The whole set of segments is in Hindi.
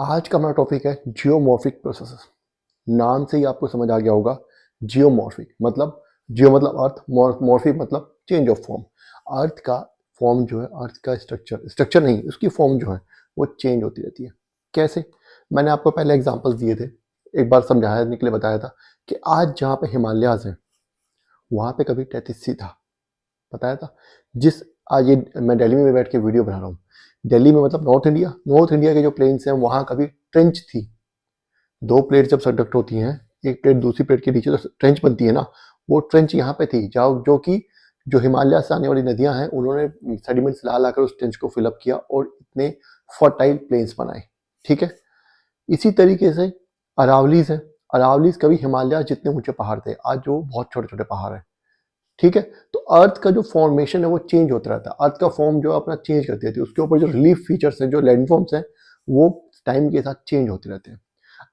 आज का हमारा टॉपिक है जियोमॉर्फिक प्रोसेसेस। नाम से ही आपको समझ आ गया होगा। जियोमॉर्फिक मतलब जियो मतलब अर्थ, मॉर्फिक मतलब चेंज ऑफ फॉर्म। अर्थ का फॉर्म जो है, अर्थ का स्ट्रक्चर नहीं, उसकी फॉर्म जो है वो चेंज होती रहती है। कैसे? मैंने आपको पहले एग्जांपल्स दिए थे, एक बार समझाया निकले बताया था कि आज जहाँ पे हिमालयाज हैं वहाँ पे कभी टेथिस था, बताया था। जिस आज ये मैं दिल्ली में बैठ के वीडियो बना रहा हूँ, दिल्ली में मतलब नॉर्थ इंडिया के जो प्लेन्स हैं वहाँ कभी ट्रेंच थी। दो प्लेट जब सब्डक्ट होती हैं, एक प्लेट दूसरी प्लेट के नीचे तो ट्रेंच बनती है ना, वो ट्रेंच यहाँ पे थी जो कि जो हिमालय से आने वाली नदियां हैं उन्होंने सेडिमेंट्स ला लाकर उस ट्रेंच को फिलअप किया और इतने फर्टाइल प्लेन्स बनाए। ठीक है, इसी तरीके से अरावलीज है। अरावलीज कभी हिमालय जितने ऊंचे पहाड़ थे, आज जो बहुत छोटे छोटे पहाड़ हैं। ठीक है, तो अर्थ का जो फॉर्मेशन है वो चेंज होता रहता है। अर्थ का फॉर्म जो अपना चेंज करती रहती है, उसके ऊपर जो रिलीफ फीचर्स हैं, जो लैंडफॉर्म्स हैं, वो टाइम के साथ चेंज होते रहते हैं।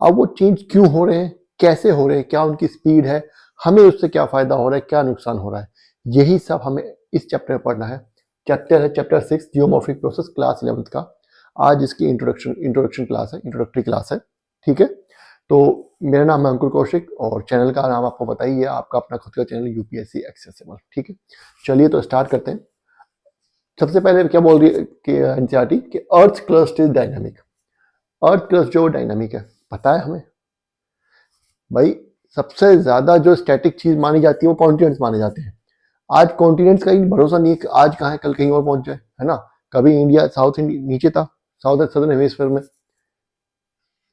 अब वो चेंज क्यों हो रहे हैं, कैसे हो रहे हैं, क्या उनकी स्पीड है, हमें उससे क्या फायदा हो रहा है, क्या नुकसान हो रहा है, यही सब हमें इस चैप्टर में पढ़ना है। चैप्टर है chapter 6 geomorphic process, class 11th का। आज इसकी इंट्रोडक्शन क्लास है, इंट्रोडक्टरी क्लास है। ठीक है, तो मेरा नाम है अंकुर कौशिक और चैनल का नाम आपको पता ही है, आपका अपना खुद का चैनल यूपीएससी एक्सेसिबल। ठीक है, चलिए तो स्टार्ट करते हैं। सबसे पहले क्या बोल रही है कि एनसीईआरटी कि अर्थ crust is dynamic. Earth crust जो डायनामिक है, पता है हमें भाई। सबसे ज्यादा जो स्टैटिक चीज मानी जाती है वो कॉन्टिनेंट्स माने जाते हैं। आज कॉन्टिनेंट्स का ही भरोसा नहीं है कि आज कहाँ है, कल कहीं और पहुंच जाए, है ना। कभी इंडिया साउथ इंडिया नीचे था, साउथ सदर्न हेमिस्फीयर में,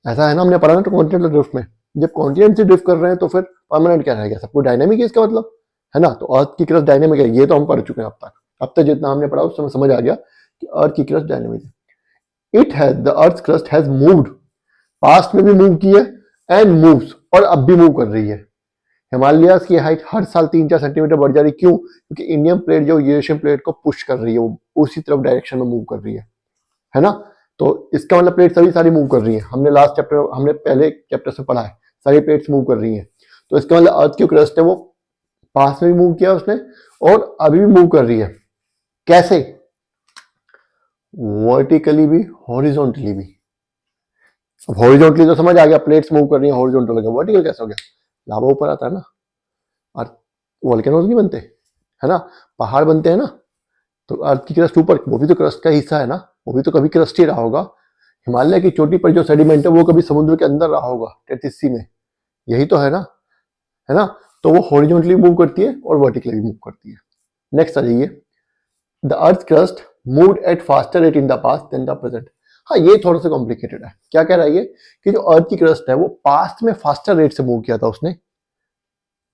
ऐसा है ना, हमने पढ़ा ना। तो कॉन्टिनेंटल ड्रिफ्ट में जब कॉन्टिनेंट से ड्रिफ्ट कर रहे हैं तो फिर परमानेंट क्या रह गया, सब कुछ डायनेमिक है इसका मतलब, है ना। तो अर्थ की क्रस्ट डायनेमिक है, ये तो हम पढ़ चुके हैं अब तक। अब तक जितना हमने पढ़ा उस समय समझ आ गया कि अर्थ की क्रस्ट डायनेमिक है। It has the earth crust has moved, past में भी मूव की है एंड मूव्स, और अब भी मूव कर रही है। हिमालयाज की हाइट हर साल 3-4 सेंटीमीटर बढ़ जा रही है। क्यों? क्योंकि इंडियन प्लेट जो यूरेशियन प्लेट को पुश कर रही है, वो उसी तरफ डायरेक्शन में मूव कर रही है ना। तो इसका मतलब प्लेट सभी सारी मूव कर रही है। हमने पहले चैप्टर से पढ़ा है, सारी प्लेट्स मूव कर रही हैं। तो इसका मतलब अर्थ की क्रस्ट है वो पास में भी मूव किया उसने और अभी भी मूव कर रही है। कैसे? वर्टिकली भी, हॉरिजॉन्टली भी। अब हॉरिजॉन्टली तो समझ आ गया, प्लेट्स मूव कर रही है, हॉरिजॉन्टल हो गया, वर्टिकल कैसे हो गया? लावा ऊपर आता है ना। अर्थ वोल्केनोज नहीं बनते, है ना, पहाड़ बनते हैं ना। तो अर्थ की क्रस्ट ऊपर, वो भी तो क्रस्ट का हिस्सा है ना, वो भी तो कभी क्रस्ट ही रहा होगा। हिमालय की चोटी पर जो सेडिमेंट है वो कभी समुद्र के अंदर रहा होगा, टेथिस सी में, यही तो है ना, है ना। तो वो हॉरिजॉन्टली मूव करती है और वर्टिकली मूव करती है। नेक्स्ट आ जाइए, the earth crust moved at faster rate in the past than the present. हाँ, ये थोड़ा सा कॉम्प्लिकेटेड है। क्या कह रहा है ये कि जो अर्थ की क्रस्ट है वो पास्ट में फास्टर रेट से मूव किया था उसने,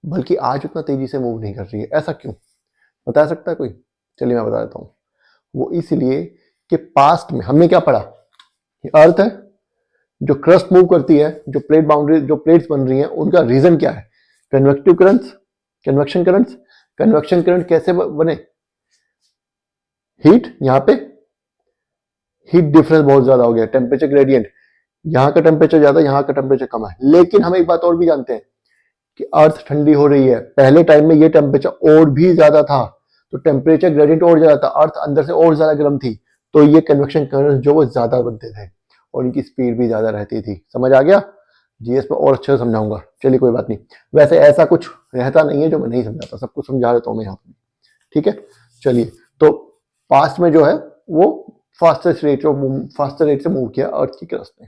बल्कि आज उतना तेजी से मूव नहीं कर रही है। ऐसा क्यों, बता सकता है कोई? चलिए मैं बता देता हूँ। वो इसलिए कि पास्ट में हमने क्या पढ़ा, अर्थ है जो क्रस्ट मूव करती है, जो प्लेट बाउंड्री, जो प्लेट्स बन रही हैं, उनका रीजन क्या है? Convective currents, convection currents. Convection current कैसे बने? हीट, यहाँ पे हीट डिफरेंस बहुत ज्यादा हो गया, टेम्परेचर ग्रेडियंट, यहाँ का टेम्परेचर ज्यादा, यहाँ का टेम्परेचर कम है। लेकिन हम एक बात और भी जानते हैं कि अर्थ ठंडी हो रही है। पहले टाइम में ये टेम्परेचर और भी ज्यादा था, तो टेम्परेचर ग्रेडियंट और ज्यादा था, अर्थ अंदर से और ज्यादा गर्म थी, तो ये कन्वेक्शन करंट जो वो ज्यादा बनते थे और इनकी स्पीड भी ज्यादा रहती थी। समझ आ गया? जीएस में और अच्छे से समझाऊंगा, चलिए कोई बात नहीं। वैसे ऐसा कुछ रहता नहीं है जो मैं नहीं समझाता, सब कुछ समझा देता हूँ मैं यहाँ पे। ठीक है, चलिए। तो पास्ट में जो है वो फास्टर रेट से मूव किया अर्थ की क्रस्ट ने।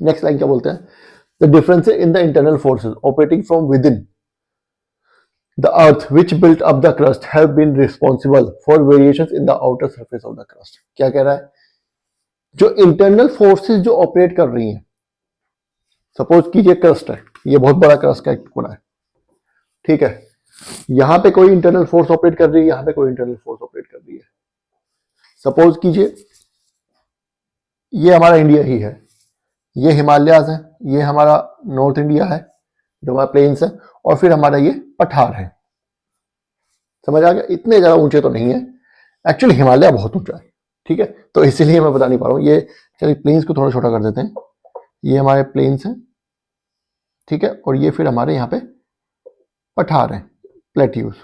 नेक्स्ट लाइन क्या बोलते हैं? The difference in the internal forces operating from with in the earth which built up the crust have been responsible for variations in the outer surface of the crust। क्या कह रहा है? जो इंटरनल फोर्सेस जो ऑपरेट कर रही हैं, सपोज कीजिए क्रस्ट है, ये बहुत बड़ा क्रस्ट का एक टुकड़ा है, ठीक है, यहां पे कोई इंटरनल फोर्स ऑपरेट कर रही है, यहां पे कोई इंटरनल फोर्स ऑपरेट कर रही है। सपोज कीजिए ये हमारा इंडिया ही है, ये हिमालयाज है, ये हमारा नॉर्थ इंडिया है जो हमारा प्लेन्स है, और फिर हमारा ये पठार है। समझ आ गया? इतने ज्यादा ऊंचे तो नहीं है, एक्चुअली हिमालय बहुत ऊंचा है। ठीक है, तो इसीलिए मैं बता नहीं पा रहा हूँ ये। चलिए प्लेन्स को थोड़ा छोटा कर देते हैं, ये हमारे प्लेन्स हैं, ठीक है, और ये फिर हमारे यहाँ पे पठार हैं, प्लेट्यूज।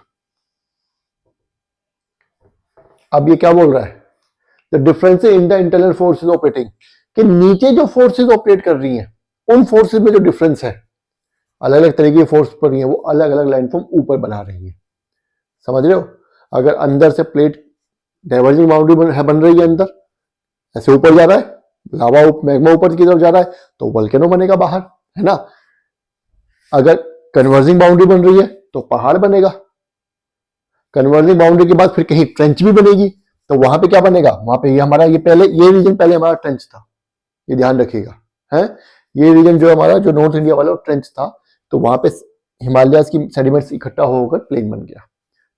अब ये क्या बोल रहा है? The difference in the internal forces operating, कि नीचे जो फोर्सेस ऑपरेट कर रही हैं उन फोर्सेस में जो डिफरेंस है, अलग अलग तरीके की फोर्स पड़ रही है, वो अलग अलग लैंडफॉर्म ऊपर बना रही है। समझ रहे हो? अगर अंदर से प्लेट डाइवर्जिंग बाउंड्री बन रही है, अंदर ऐसे ऊपर जा रहा है, लावा मैग्मा ऊपर की तरफ जा रहा है, तो वोल्केनो बनेगा बाहर, है ना। अगर कन्वर्जिंग बाउंड्री बन रही है तो पहाड़ बनेगा। कन्वर्जिंग बाउंड्री के बाद फिर कहीं ट्रेंच भी बनेगी, तो वहां पे क्या बनेगा, वहां पे ये हमारा ये रीजन पहले हमारा ट्रेंच था, ये ध्यान रखिएगा, है। ये रीजन जो हमारा जो नॉर्थ इंडिया वाला ट्रेंच था, तो वहां पे हिमालयाज की सेडिमेंट्स इकट्ठा होकर प्लेन बन गया,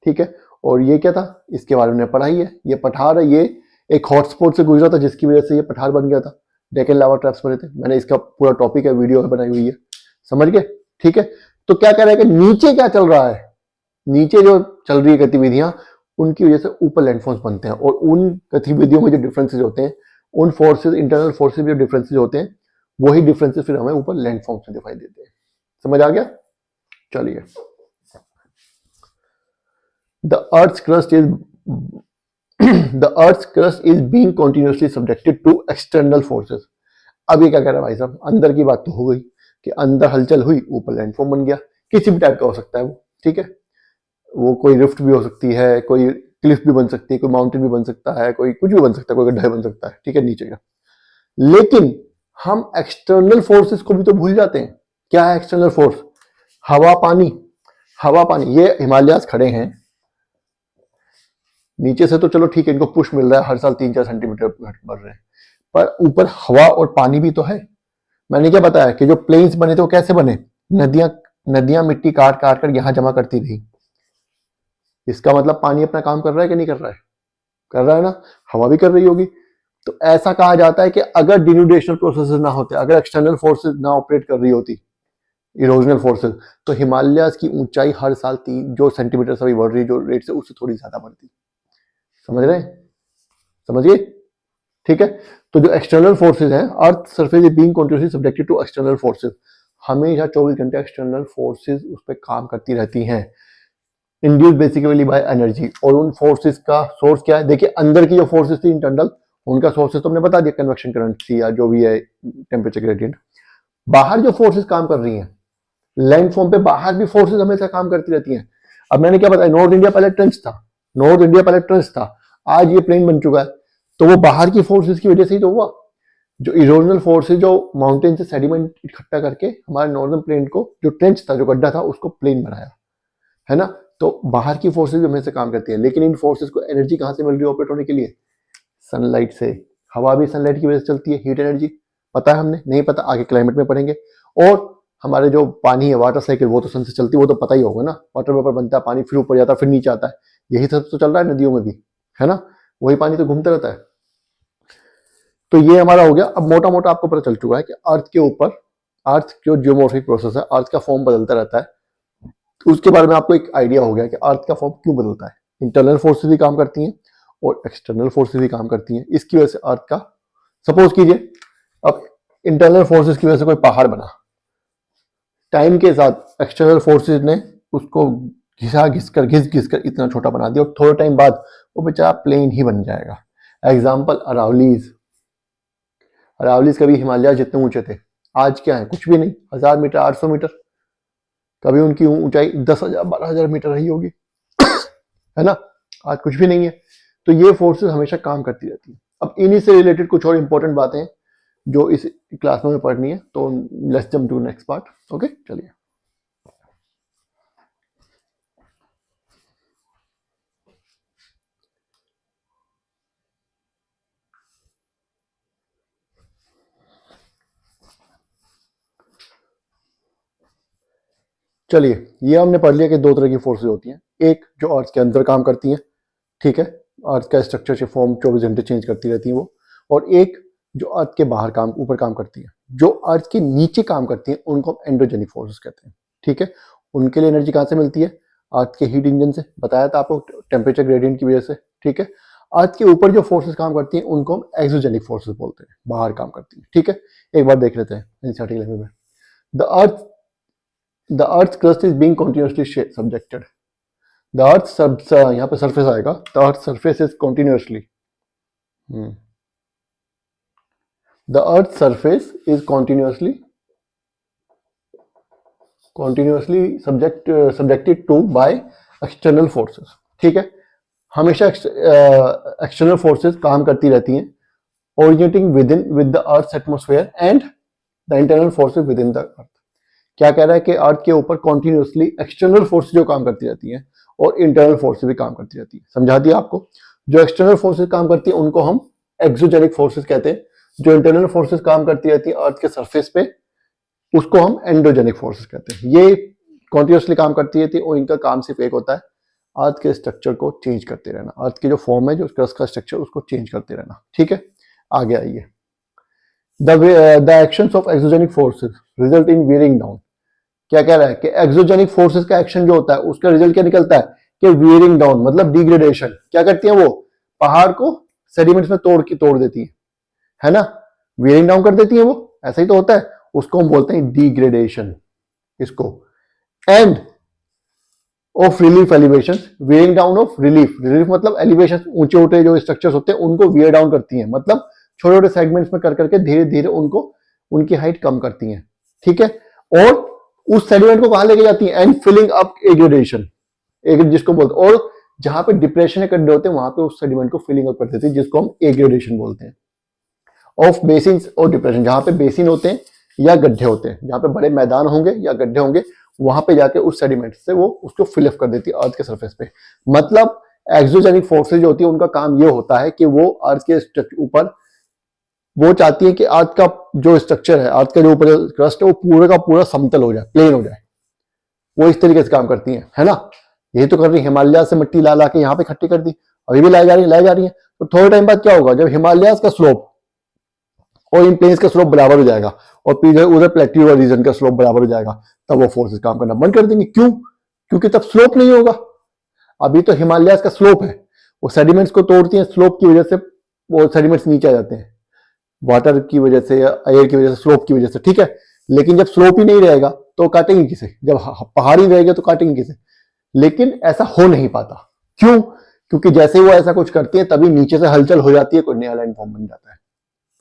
ठीक है। और ये क्या था, इसके बारे में पढ़ा ही है, ये पठार है, ये एक हॉटस्पॉट से गुजरा था जिसकी वजह से ये पठार बन गया था, डेक्कन लावा ट्रैप्स बने थे। मैंने इसका पूरा टॉपिक है, वीडियो है बनाई हुई है, समझ गए, ठीक है। तो क्या कह रहा है कि नीचे क्या चल रहा है, नीचे जो चल रही है गतिविधियां, उनकी वजह से ऊपर लैंडफॉर्म्स बनते हैं, और उन गतिविधियों में जो डिफरेंसेस होते हैं, उन फोर्सेस, इंटरनल फोर्सेस में जो डिफरेंसेस होते हैं, वही डिफरेंसेस फिर हमें ऊपर लैंडफॉर्म्स में दिखाई देते हैं। समझ आ गया? चलिए, the earth crust is the earth crust is being continuously subjected to external forces. अब ये क्या कह रहा है भाई साहब, अंदर की बात तो हो गई कि अंदर हलचल हुई, ऊपर लैंडफॉर्म बन गया, किसी भी टाइप का हो सकता है वो, ठीक है। वो कोई रिफ्ट भी हो सकती है, कोई क्लिफ भी बन सकती है, कोई माउंटेन भी बन सकता है, कोई कुछ भी बन सकता है, कोई गड्ढा बन सकता है, ठीक है, नीचे का। लेकिन हम एक्सटर्नल फोर्सेस को भी तो भूल जाते हैं। क्या है एक्सटर्नल फोर्स? हवा पानी। हवा पानी, ये हिमालयास खड़े हैं नीचे से, तो चलो ठीक है, इनको पुश मिल रहा है, हर साल 3-4 सेंटीमीटर बढ़ रहे हैं, पर ऊपर हवा और पानी भी तो है। मैंने क्या बताया कि जो प्लेन्स बने थे वो कैसे बने, नदियां नदियां मिट्टी काट काट कर यहां जमा करती रही। इसका मतलब पानी अपना काम कर रहा है कि नहीं कर रहा है? कर रहा है ना, हवा भी कर रही होगी। तो ऐसा कहा जाता है कि अगर डिन्यूडेशनल प्रोसेसेस ना होते, अगर एक्सटर्नल फोर्सेस ना ऑपरेट कर रही होती, इरोजनल फोर्सेस, तो हिमालयाज की ऊंचाई हर साल 3 सेंटीमीटर बढ़ रही है, जो रेट से उससे थोड़ी ज्यादा बढ़ती। समझ रहे हैं? समझिए, ठीक है। तो जो एक्सटर्नल फोर्सेज हैं, earth surface is being continuously subjected to external forces, हमेशा 24 घंटे एक्सटर्नल फोर्सेज उस पर काम करती रहती हैं, इंड्यूस बेसिकली बाय एनर्जी। और उन फोर्सेस का सोर्स क्या है? देखिए, अंदर की जो फोर्सेस थी इंटरनल, उनका सोर्सेस तो हमने बता दिया, कन्वेक्शन करंट थी या जो भी है, टेम्परेचर ग्रेडियंट। बाहर जो फोर्सेस काम कर रही हैं, लैंड फॉर्म पे बाहर भी फोर्सेस हमेशा काम करती रहती हैं। अब मैंने क्या बताया, नॉर्थ इंडिया पहले ट्रेंच था, नॉर्थ इंडिया पहले ट्रेंच था, आज ये प्लेन बन चुका है, तो वो बाहर की फोर्सेस की वजह से ही तो हुआ। जो इरोजनल फोर्सेस जो माउंटेन से सेडिमेंट इकट्ठा करके हमारे नॉर्दर्न प्लेन को, जो ट्रेंच था, जो गड्ढा था, उसको प्लेन बनाया, है ना। तो बाहर की फोर्सेस हमेशा काम करती है, लेकिन इन फोर्सेस को एनर्जी कहां से मिल रही है ऑपरेट होने के लिए? सनलाइट से। हवा भी सनलाइट की वजह से चलती है, हीट एनर्जी। पता है हमने? नहीं पता, आगे क्लाइमेट में पढ़ेंगे। और हमारे जो पानी है, वाटर साइकिल, वो तो सन से चलती है, वो तो पता ही होगा ना, वाटर वेपर बनता है, पानी फिर ऊपर जाता है, फिर नीचे आता है, यही सब तो चल रहा है नदियों में भी, है ना। वही पानी तो घूमता रहता है। तो ये हमारा हो गया। अब मोटा मोटा आपको पता चल चुका है कि अर्थ के ऊपर, अर्थ जो जियोमॉर्फिक प्रोसेस है, अर्थ का फॉर्म बदलता रहता है, तो उसके बारे में आपको एक आइडिया हो गया कि अर्थ का फॉर्म क्यों बदलता है। इंटरनल फोर्सेस भी काम करती हैं और एक्सटर्नल फोर्सेस भी काम करती हैं। इसकी वजह से अर्थ का, सपोज कीजिए, अब इंटरनल फोर्सेस की वजह से कोई पहाड़ बना, टाइम के साथ एक्सटर्नल फोर्सेस ने उसको घिस घिस कर इतना छोटा बना दिया, और थोड़े टाइम बाद वो बेचारा प्लेन ही बन जाएगा। एग्जाम्पल अरावलीज। अरावलीज कभी हिमालय जितने ऊंचे थे, आज क्या है? कुछ भी नहीं, 1000 मीटर, 800 मीटर। कभी उनकी ऊंचाई 10,000, 12,000 मीटर रही होगी, है ना। आज कुछ भी नहीं है। तो ये फोर्सेस हमेशा काम करती रहती है। अब इन्हीं से रिलेटेड कुछ और इंपॉर्टेंट बातें जो इस क्लास में पढ़नी है, तो let's jump to next part. Okay, चलिए। चलिए, ये हमने पढ़ लिया कि दो तरह की फोर्सेस होती हैं, एक जो अर्थ के अंदर काम करती हैं, ठीक है, अर्थ का स्ट्रक्चर से फॉर्म 24 घंटे चेंज करती रहती है वो, और एक जो अर्थ के बाहर काम, ऊपर काम करती है, जो अर्थ के नीचे काम करती है, उनको हम एंडोजेनिक फोर्सेस कहते हैं, ठीक है। उनके लिए एनर्जी कहाँ से मिलती है? अर्थ के हीट इंजन से, बताया था आपको, टेम्परेचर ग्रेडियंट की वजह से, ठीक है। अर्थ के ऊपर जो फोर्सेस काम करती हैं उनको हम एक्सोजेनिक फोर्सेस बोलते हैं, बाहर काम करती हैं, ठीक है। एक बार देख लेते हैं एनसीईआरटी लैंग्वेज में। The earth crust is being continuously subjected. The earth सब, यहाँ पे सरफेस आएगा, the earth surface is continuously, the earth surface is continuously subjected to by external forces. ठीक है, हमेशा एक्सटर्नल फोर्सेस काम करती रहती हैं, originating with the earth atmosphere and the internal forces within the earth. क्या कह रहा है कि अर्थ के ऊपर कॉन्टिन्यूसली एक्सटर्नल फोर्सेस जो काम करती रहती हैं और इंटरनल फोर्सेस भी काम करती रहती है। समझा दिया आपको। जो एक्सटर्नल फोर्सेस काम करती है उनको हम एक्सोजेनिक फोर्सेस कहते हैं, जो इंटरनल फोर्सेस काम करती रहती है अर्थ के सरफेस पे उसको हम एंडोजेनिक फोर्सेस कहते हैं। ये कॉन्टिन्यूसली काम करती रहती है और इनका काम सिर्फ एक होता है, अर्थ के स्ट्रक्चर को चेंज करते रहना, अर्थ की जो फॉर्म है, जो उसका स्ट्रक्चर, उसको चेंज करते रहना। ठीक है, आगे आइए। The actions of exogenic forces result in wearing down. क्या कह रहा है कि एक्सोजेनिक फोर्सेस का एक्शन जो होता है उसका रिजल्ट क्या निकलता है कि वियरिंग डाउन, मतलब डिग्रेडेशन। क्या करती है वो, पहाड़ को सेडिमेंट्स में तोड़ देती है ना, वियरिंग डाउन कर देती है वो, ऐसा ही तो होता है, उसको हम बोलते हैं डिग्रेडेशन इसको। End of relief elevation, wearing down of relief, relief मतलब एलिवेशन, ऊंचे ऊंचे जो स्ट्रक्चर्स होते हैं उनको वियर डाउन करती है, मतलब छोटे छोटे सेगमेंट्स में कर करके धीरे धीरे उनको उनकी हाइट कम करती है। ठीक है, और उस सेडिमेंट को कहां लेके जाती है, एंड फिलिंग अप एग्रेडेशन, जिसको बोलते हैं, और जहां पे डिप्रेशन के गड्ढे होते हैं वहां पे उस सेडिमेंट को फिलिंग अप कर देती है, जिसको हम एग्रेडेशन बोलते हैं। ऑफ बेसिन और डिप्रेशन, जहां पे बेसिन होते हैं या गड्ढे होते हैं, जहां पे बड़े मैदान होंगे या गड्ढे होंगे, वहां पे जाके उस सेडिमेंट से वो उसको फिलअप कर देती है अर्थ के सरफेस पे। मतलब एक्सोजेनिक फोर्सेज जो होती है उनका काम ये होता है कि वो अर्थ के ऊपर, वो चाहती है कि अर्थ का जो स्ट्रक्चर है, अर्थ का जो ऊपर क्रस्ट है वो पूरे का पूरा समतल हो जाए, प्लेन हो जाए। वो इस तरीके से काम करती है ना। यही तो कर रही है, हिमालय से मिट्टी ला के यहाँ पे इकट्ठी कर दी, अभी भी लाई जा रही है। तो थोड़े टाइम बाद क्या होगा, जब हिमालय का स्लोप और इन प्लेन्स का स्लोप बराबर हो जाएगा और फिर उधर प्लेट्यू रीजन का स्लोप बराबर हो जाएगा, तब वो फोर्सेस काम करना बंद कर देंगे। क्यों, क्योंकि तब स्लोप नहीं होगा। अभी तो हिमालय का स्लोप है, वो सेडिमेंट्स को तोड़ती हैं, स्लोप की वजह से वो सेडिमेंट्स नीचे आ जाते हैं, वाटर की वजह से या एयर की वजह से, स्लोप की वजह से। ठीक है, लेकिन जब स्लोप ही नहीं रहेगा तो काटेंगे किसे, जब पहाड़ ही रहेगा तो काटेंगे किसे। लेकिन ऐसा हो नहीं पाता, क्यों, क्योंकि जैसे वो ऐसा कुछ करती है तभी नीचे से हलचल हो जाती है, कोई नया लैंड फॉर्म बन जाता है।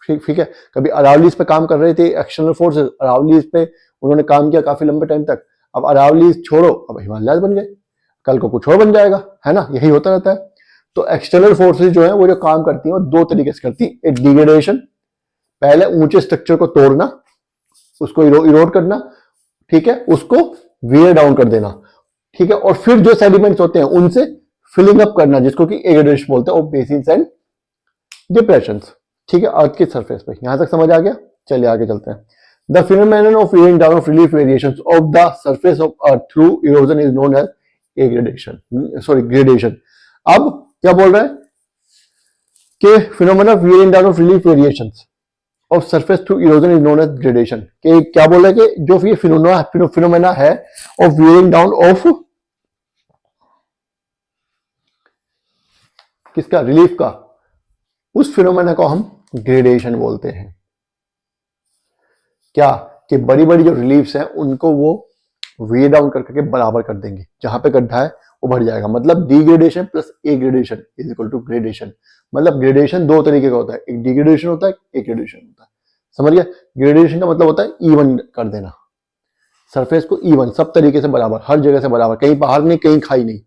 ठीक है, कभी अरावलीज पे काम कर रहे थे एक्सटर्नल फोर्सेस, अरावलीज पे उन्होंने काम किया काफी लंबे टाइम तक, अब अरावलीज छोड़ो, अब हिमालय बन गए, कल को कुछ और बन जाएगा, है ना, यही होता रहता है। तो एक्सटर्नल फोर्सेस जो है वो जो काम करती है वो दो तरीके से करती है। एक डिग्रेडेशन, पहले ऊंचे स्ट्रक्चर को तोड़ना, उसको इरोड करना, ठीक है, उसको वियर डाउन कर देना, ठीक है, और फिर जो सेडिमेंट्स होते हैं उनसे फिलिंग अप करना, जिसको कि एग्रेडेशन बोलते हैं, और बेसिन्स एंड डिप्रेशंस। ठीक है, अर्थ के सरफेस पे। यहां तक समझ आ गया, चलिए आगे चलते हैं। The phenomenon of wearing down of relief variations of the surface of earth through erosion is known as gradation. अब क्या बोल रहा है कि phenomena of wearing down of relief variations of surface through erosion is known as gradation. कि क्या बोल रहा है कि जो ये फिनोमेना है ऑफ वेयरिंग डाउन ऑफ किसका, रिलीफ का, उस फिनोमेना को हम ग्रेडेशन बोलते हैं। क्या कि बड़ी बड़ी जो रिलीफ्स हैं उनको वो वे डाउन करके बराबर कर देंगे, जहां पे गड्ढा है वो भर जाएगा। मतलब degradation plus aggradation is equal to gradation. मतलब ग्रेडेशन दो तरीके का होता है, एक डिग्रेडेशन होता है, एक ग्रेडेशन होता है। समझ गया, ग्रेडेशन का मतलब होता है इवन कर देना, सरफेस को इवन, सब तरीके से बराबर, हर जगह से बराबर, कहीं पहाड़ नहीं कहीं खाई नहीं,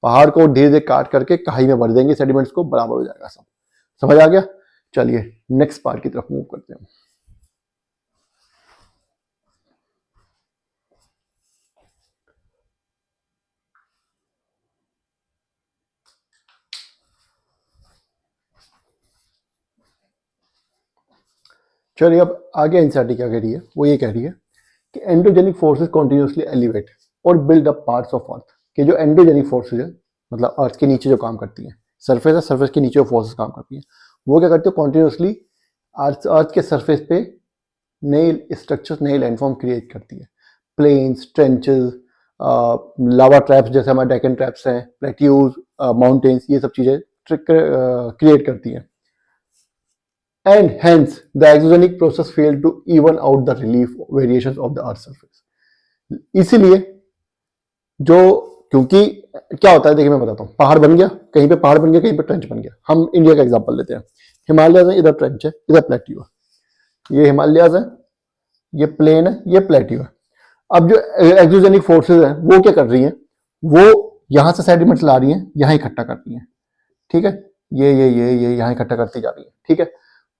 पहाड़ को धीरे धीरे काट करके खाई में भर देंगे, सेडिमेंट्स को बराबर हो जाएगा सब। समझ आ गया, चलिए नेक्स्ट पार्ट की तरफ मूव करते हैं। चलिए अब आगे एनसीईआरटी क्या कह रही है, वो ये कह रही है कि एंडोजेनिक फोर्सेस कंटिन्यूअसली एलिवेट और build up parts of earth. के जो एंडोजेनिक फोर्सेस है, मतलब अर्थ के नीचे जो काम करती है, सरफेस है, सरफेस के नीचे जो फोर्सेस काम करती हैं, वो क्या करती है, कॉन्टिन्यूअसली अर्थ के सरफेस पे नए स्ट्रक्चर्स, नए लैंडफॉर्म क्रिएट करती है। प्लेन्स, ट्रेंचेस, लावा ट्रैप्स, जैसे हमारे डेकन ट्रैप्स हैं, प्लेट्यूज, माउंटेन्स, ये सब चीजें क्रिएट करती हैं। And hence the exogenic process failed to even out the relief variations of the earth surface। इसीलिए जो, क्योंकि क्या होता है, देखिए मैं बताता हूँ, पहाड़ बन गया, कहीं पे पहाड़ बन गया, कहीं पे ट्रेंच बन गया। हम इंडिया का एग्जांपल लेते हैं, हिमालय में इधर ट्रेंच है, इधर प्लेट्यू है, ये हिमालयाज है, ये प्लेन है, ये प्लेट्यू है। अब जो एक्सोजेनिक फोर्सेस हैं वो क्या कर रही हैं, वो यहां से सेडिमेंट्स ला रही हैं, यहां इकट्ठा करती हैं, ठीक है, ये यहाँ इकट्ठा करती जा रही है, ठीक है।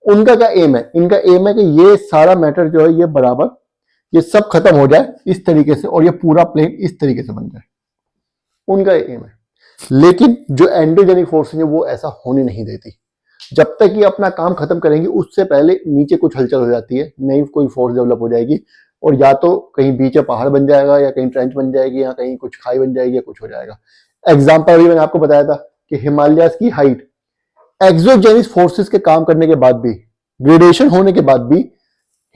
उनका क्या एम है, इनका एम है कि ये सारा मैटर जो है ये बराबर, ये सब खत्म हो जाए इस तरीके से और ये पूरा प्लेन इस तरीके से बन जाए, उनका एम है। लेकिन जो एंडोजेनिक फोर्सेज है वो ऐसा होने नहीं देती। जब तक ये अपना काम खत्म करेंगी उससे पहले नीचे कुछ हलचल हो जाती है, नई कोई फोर्स डेवलप हो जाएगी, और या तो कहीं बीच में पहाड़ बन जाएगा, या कहीं ट्रेंच बन जाएगी, या कहीं कुछ खाई बन जाएगी, या कुछ हो जाएगा। एग्जाम्पल अभी मैंने आपको बताया था कि हिमालयाज की हाइट एक्सोजेनिक फोर्सेस के काम करने के बाद भी, ग्रेडेशन होने के बाद भी,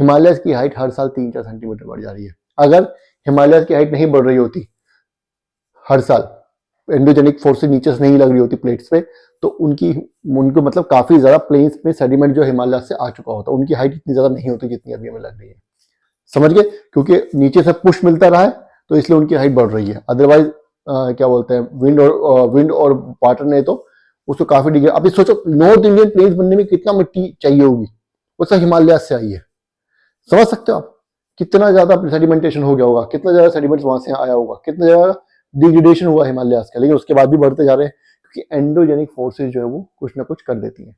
हिमालयाज की हाइट हर साल 3-4 सेंटीमीटर बढ़ जा रही है। अगर हिमालयाज की हाइट नहीं बढ़ रही होती हर साल, एंडोजेनिक फोर्सेस नीचे से नहीं लग रही होती प्लेट्स पे, तो उनको मतलब काफी ज्यादा प्लेन्स में सेडिमेंट जो हिमालय से आ चुका होता, उनकी हाइट इतनी ज्यादा नहीं होती जितनी अभी हमें लग रही है। समझ गए, क्योंकि नीचे से पुश मिलता रहा है तो इसलिए उनकी हाइट बढ़ रही है। अदरवाइज क्या बोलते हैं, विंड और वाटर ने तो उसको काफी डिग्री, अभी सोचो नॉर्थ इंडियन प्लेन्स बनने में कितना मिट्टी चाहिए होगी, वो सब हिमालय से आई है। समझ सकते हो आप कितना ज्यादा सेडिमेंटेशन हो गया होगा, कितना ज्यादा सेडिमेंट वहां से आया होगा, कितना ज्यादा डिग्रेडेशन हुआ हिमालय का, लेकिन उसके बाद भी बढ़ते जा रहे हैं क्योंकि एंडोजेनिक फोर्सेज जो है वो कुछ ना कुछ कर देती हैं।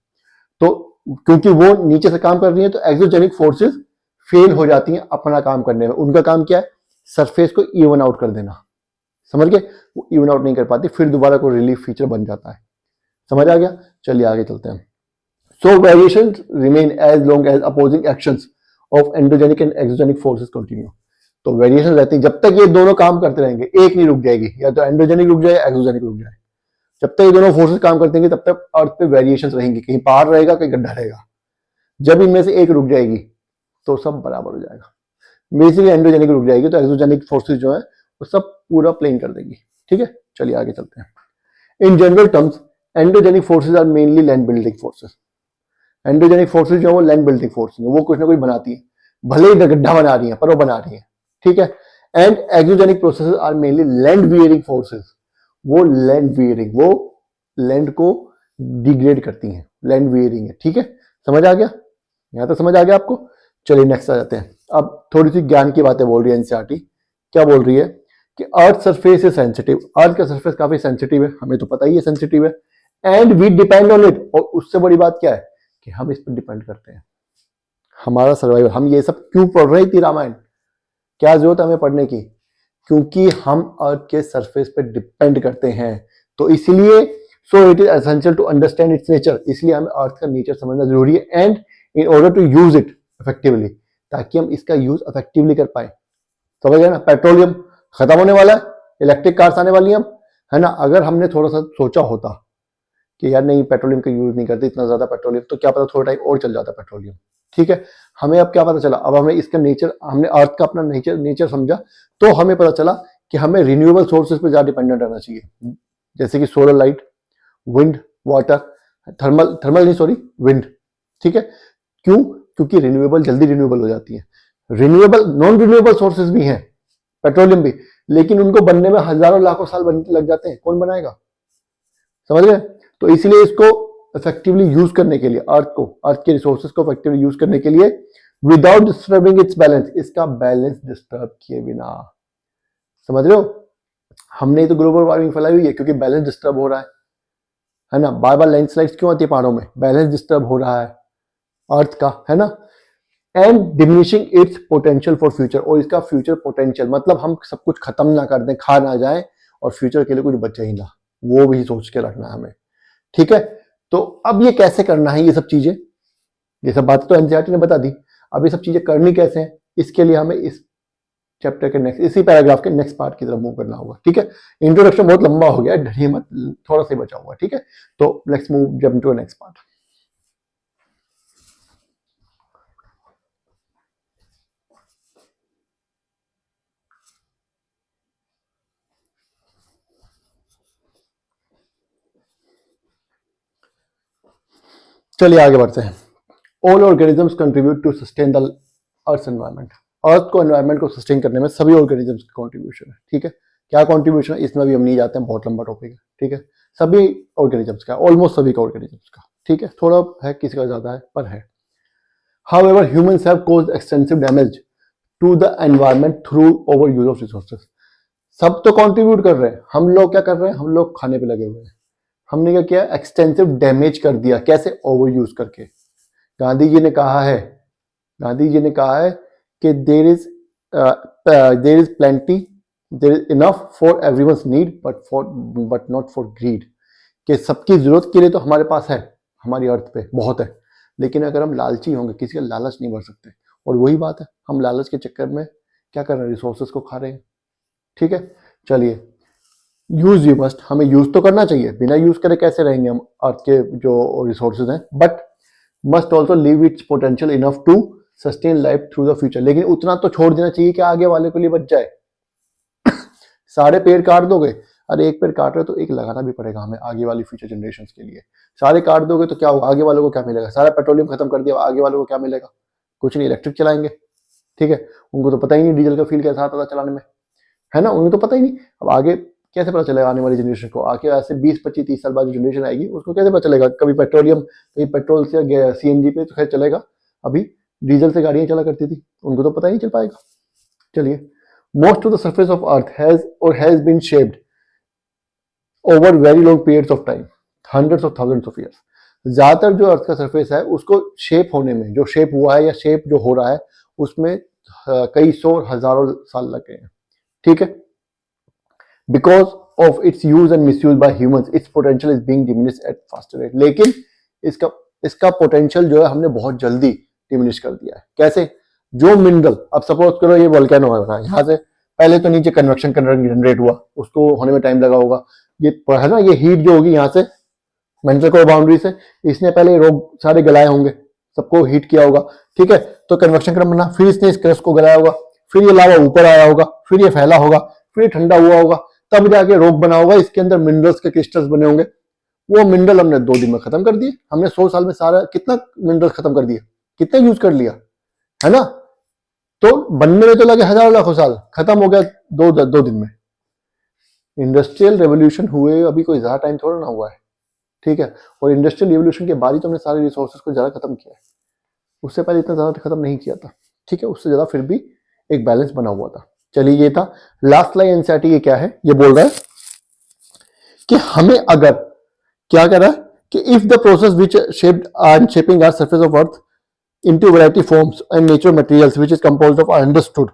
तो क्योंकि वो नीचे से काम कर रही है तो एक्सोजेनिक फोर्सेज फेल हो जाती हैं अपना काम करने में। उनका काम क्या है, सरफेस को इवन आउट कर देना। समझ गए, वो इवन आउट नहीं कर पाती, फिर दोबारा कोई रिलीफ फीचर बन जाता है। समझ आ गया, चलिए आगे चलते हैं। So variation remain as long as opposing actions of endogenic and exogenic forces continue. तो वेरिएशन रहती है जब तक ये दोनों काम करते रहेंगे, एक नहीं रुक जाएगी, या तो एंडोजेनिक रुक जाए या एक्सोजेनिक रुक जाए। जब तक ये दोनों फोर्सेस काम करते रहेंगे तब तक अर्थ पे वेरिएशन रहेंगी, कहीं पहाड़ रहेगा कहीं गड्ढा रहेगा। जब इनमें से एक रुक जाएगी तो सब बराबर हो जाएगा। बेसिकली एंडोजेनिक रुक जाएगी तो एक्सोजेनिक फोर्सेज जो है वो सब पूरा प्लेन कर देंगी। ठीक है, चलिए आगे चलते हैं। In general terms endogenic forces are mainly land building forces. Endogenic forces जो है वो लैंड बिल्डिंग फोर्स है, वो कुछ ना कुछ बनाती है, भले ही गड्ढा बना रही है पर वो बना रही है। ठीक है, and exogenic processes are mainly land wearing forces. वो लैंड वियरिंग, वो लैंड को डिग्रेड करती हैं, लैंड वियरिंग है। ठीक है, समझ आ गया, यहां तक समझ आ गया आपको। चलिए नेक्स्ट आ जाते हैं। अब थोड़ी सी ज्ञान की बातें बोल रही है एनसीईआरटी। क्या बोल रही है कि अर्थ सरफेस इज सेंसिटिव। अर्थ का सरफेस काफी सेंसिटिव है, हमें तो पता ही है सेंसिटिव है, and we depend on it. और उससे बड़ी बात क्या है कि हम इस पर डिपेंड करते हैं, हमारा सर्वाइवल। हम ये सब क्यों पढ़ रहे थी रामायण, क्या जरूरत है हमें पढ़ने की, क्योंकि हम अर्थ के सरफेस पे डिपेंड करते हैं। तो इसलिए so it is essential to understand its nature. इसलिए हमें अर्थ का नेचर समझना जरूरी है, and in order to use it effectively, ताकि हम इसका यूज इफेक्टिवली कर पाए। समझ गए ना, पेट्रोलियम खत्म होने वाला है, इलेक्ट्रिक कार्स आने वाली हैं, है ना। अगर हमने थोड़ा सा सोचा होता कि यार नहीं पेट्रोलियम का यूज नहीं करते इतना ज्यादा पेट्रोलियम, तो क्या पता थोड़ा टाइम और चल जाता पेट्रोलियम। ठीक है, हमें अब क्या पता चला, अब हमें इसका नेचर, हमने अर्थ का अपना नेचर समझा, तो हमें पता चला कि हमें रिन्यूएबल सोर्सेज पे ज्यादा डिपेंडेंट रहना चाहिए, जैसे कि solar light, wind, water, thermal thermal नहीं सॉरी विंड। ठीक है, क्यों, क्योंकि रिन्यूएबल जल्दी रिन्यूएबल हो जाती है। रिन्यूएबल नॉन रिन्यूएबल सोर्सेज भी हैं, पेट्रोलियम भी, लेकिन उनको बनने में हजारों लाखों साल लग जाते हैं, कौन बनाएगा। समझ गए, तो इसलिए इसको इफेक्टिवली यूज करने के लिए, अर्थ के रिसोर्सेज को इफेक्टिवली यूज करने के लिए, विदाउट डिस्टर्बिंग इट्स बैलेंस, इसका बैलेंस डिस्टर्ब किए बिना। समझ रहे हो, हमने तो ग्लोबल वार्मिंग फैलाई हुई है क्योंकि बैलेंस डिस्टर्ब हो रहा है ना। बार बार लैंडस्लाइड्स क्यों आती है पहाड़ों में, बैलेंस डिस्टर्ब हो रहा है अर्थ का, है ना। And diminishing it's potential for future, और इसका फ्यूचर पोटेंशियल मतलब हम सब कुछ खत्म ना कर दें, खा ना जाए, और फ्यूचर के लिए कुछ बचे ही ना, वो भी सोच के रखना है हमें। ठीक है, तो अब ये कैसे करना है, ये सब चीजें, ये सब बातें तो एनसीईआरटी ने बता दी। अब ये सब चीजें करनी कैसे हैं, इसके लिए हमें इस चैप्टर के नेक्स्ट, इसी पैराग्राफ के नेक्स्ट पार्ट की तरफ मूव करना होगा। ठीक है, इंट्रोडक्शन बहुत लंबा हो गया, डरिए मत, थोड़ा सा ही बचा हुआ। ठीक है, तो let's move jump to next part. चलिए आगे बढ़ते हैं। All organisms contribute to sustain the earth environment. Earth को एनवायरमेंट को सस्टेन करने में सभी ऑर्गेनिजम्स की कॉन्ट्रीब्यूशन है। ठीक है, क्या कॉन्ट्रीब्यूशन है इसमें भी हम नहीं जाते हैं, बहुत लंबा टॉपिक है। ठीक है, सभी ऑर्गेनिजम्स का, ऑलमोस्ट सभी का ऑर्गेनिजम्स का। ठीक है, थोड़ा है किसी का ज्यादा है पर है। However, humans have caused extensive damage to the environment through overuse of resources. सब तो कंट्रीब्यूट कर रहे हैं, हम लोग क्या कर रहे हैं, हम लोग खाने पे लगे हुए हैं। हमने क्या किया, एक्सटेंसिव डैमेज कर दिया, कैसे, ओवर यूज करके। गांधी जी ने कहा है, गांधी जी ने कहा है कि there is plenty, there is enough for everyone's need but not for greed. कि सबकी जरूरत के लिए तो हमारे पास है, हमारी अर्थ पे बहुत है, लेकिन अगर हम लालची होंगे, किसी का लालच नहीं भर सकते। और वही बात है, हम लालच के चक्कर में क्या कर रहे हैं, रिसोर्सेज को खा रहे हैं। ठीक है, चलिए, यूज यू मस्ट, हमें यूज तो करना चाहिए, बिना यूज करे कैसे रहेंगे हम अर्थ के जो रिसोर्सेज हैं, but must also leave its potential enough to sustain life through the future. लेकिन उतना तो छोड़ देना चाहिए कि आगे वाले के लिए बच जाए। सारे पेड़ काट दोगे, अरे एक पेड़ काट रहे हो तो एक लगाना भी पड़ेगा हमें आगे वाली फ्यूचर जनरेशन के लिए। सारे काट दोगे तो क्या होगा, आगे वालों को क्या मिलेगा, सारा पेट्रोलियम खत्म कर दिया, आगे वालों को क्या मिलेगा, कुछ नहीं, इलेक्ट्रिक चलाएंगे। ठीक है, उनको तो पता ही नहीं डीजल का फील कैसा आता था चलाने में, है ना, उन्हें तो पता ही नहीं। अब आगे कैसे पता चलेगा आने वाली जनरेशन को, आगे ऐसे 20-25-30 साल बाद जो जनरेशन आएगी उसको कैसे पता चलेगा, कभी पेट्रोलियम, कभी पेट्रोल से सीएनजी पे तो खैर चलेगा, अभी डीजल से गाड़ियां चला करती थी, उनको तो पता ही नहीं चल पाएगा। चलिए, most of the surface of earth has bean shaped over very long periods of time, hundreds of thousands of years. ज्यादातर जो अर्थ का सरफेस है उसको शेप होने में, जो शेप हुआ है या शेप जो हो रहा है उसमें कई सौ हजारों साल लग गए हैं। ठीक है, because of its use and misuse bye humans it's potential is being diminished eight faster rate. लेकिन इसका पोटेंशियल जो है हमने बहुत जल्दी डिमिनिश कर दिया है। कैसे, जो मिनरल, अब सपोज करो ये वोल्केनो हो रहा है, यहाँ से पहले तो नीचे कन्वेक्शन जनरेट हुआ, उसको होने में टाइम लगा होगा, ये है ना, ये हीट जो होगी यहाँ से मेंटल कोर बाउंड्री से, इसने पहले रोग सारे गलाए होंगे, सबको हीट किया होगा। ठीक है, तो कन्वेक्शन क्रम बना, फिर इसने इस क्रस्ट को गलाया होगा, फिर ये लावा ऊपर आया होगा, फिर ये फैला होगा, फिर ये ठंडा हुआ होगा, तब जाके रोग बना होगा, इसके अंदर मिनरल्स के क्रिस्टल्स बने होंगे। वो मिनरल हमने 2 दिन में खत्म कर दिए, हमने 100 साल में सारा कितना मिनरल खत्म कर दिया, कितना यूज कर लिया, है ना। तो बनने में तो लगे हजारों लाखों साल, खत्म हो गया 2 दिन में। इंडस्ट्रियल रेवोल्यूशन हुए अभी कोई ज्यादा टाइम थोड़ा ना हुआ है। ठीक है, और इंडस्ट्रियल रिवोल्यूशन के बाद ही तो हमने सारे रिसोर्सेज को ज्यादा खत्म किया है, उससे पहले इतना ज्यादा खत्म नहीं किया था। ठीक है, उससे ज्यादा फिर भी एक बैलेंस बना हुआ था। चलिए, ये था लास्ट लाइन एनसीईआरटी। ये क्या है, ये बोल रहा है कि हमें अगर क्या कह रहा है कि if the process which shaping our surface of earth into variety forms and natural materials which is composed of are understood,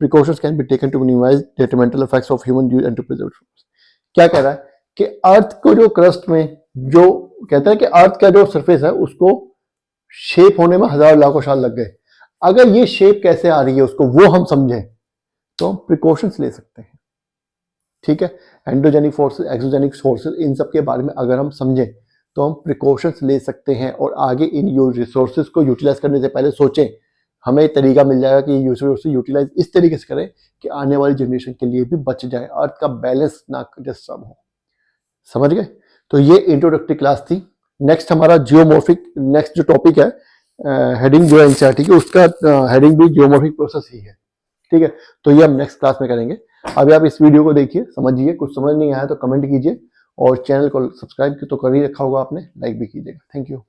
precautions can be taken to minimize detrimental effects of human use and to preserve it. क्या कह रहा है कि अर्थ को जो क्रस्ट में, जो कहता है कि अर्थ का जो सरफेस है उसको शेप होने में हजारों लाखों साल लग गए। अगर ये शेप कैसे आ रही है उसको वो हम समझें तो हम प्रिकॉशंस ले सकते हैं। ठीक है, एंडोजेनिक फोर्सेस, एक्सोजेनिक फोर्सेस, इन सब के बारे में अगर हम समझें तो हम प्रिकॉशंस ले सकते हैं और आगे इन रिसोर्सेज को यूटिलाइज करने से पहले सोचें। हमें एक तरीका मिल जाएगा कि रिसोर्स यूटिलाइज इस तरीके से करें कि आने वाली जनरेशन के लिए भी बच जाए, अर्थ का बैलेंस ना डिस्टर्ब हो। समझ गए? तो ये इंट्रोडक्टरी क्लास थी। नेक्स्ट हमारा जियोमॉर्फिक, नेक्स्ट जो टॉपिक है हेडिंग जो है एनसीईआरटी की, उसका हेडिंग भी जियोमॉर्फिक प्रोसेस ही है। ठीक है, तो ये हम नेक्स्ट क्लास में करेंगे। अभी आप इस वीडियो को देखिए, समझिए, कुछ समझ नहीं आया तो कमेंट कीजिए और चैनल को सब्सक्राइब तो कर ही रखा होगा आपने, लाइक भी कीजिएगा। Thank you.